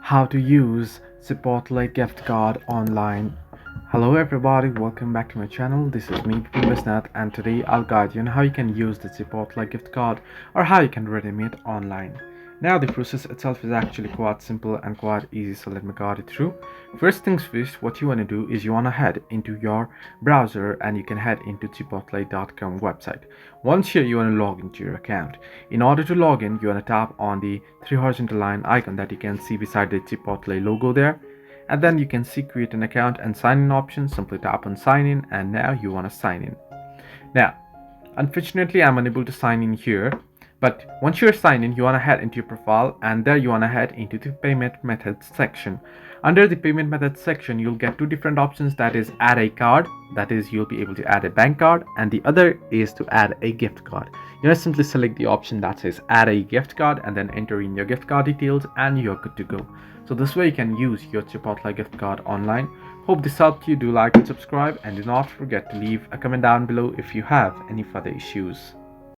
how to use Chipotle gift card online. Hello everybody, welcome back to my channel. This is me, Bisnath, and today I'll guide you on how you can use the Chipotle gift card or how you can redeem it online. Now the process itself is actually quite simple and quite easy, so let me guide it through. First things first, what you want to do is you want to head into your browser and you can head into chipotle.com website. Once here, you want to log into your account. In order to log in, you want to tap on the three horizontal line icon that you can see beside the Chipotle logo there, and then you can see create an account and sign in option. Simply tap on sign in, and now you want to sign in. Now unfortunately I'm unable to sign in here, but once you're signed in, you want to head into your profile, and there you want to head into the payment methods section. Under the payment methods section, you'll get two different options, that is add a card, that is you'll be able to add a bank card, and the other is to add a gift card. You want to simply select the option that says add a gift card and then enter in your gift card details and you're good to go. So this way you can use your Chipotle gift card online. Hope this helped you. Do like and subscribe, and do not forget to leave a comment down below if you have any further issues.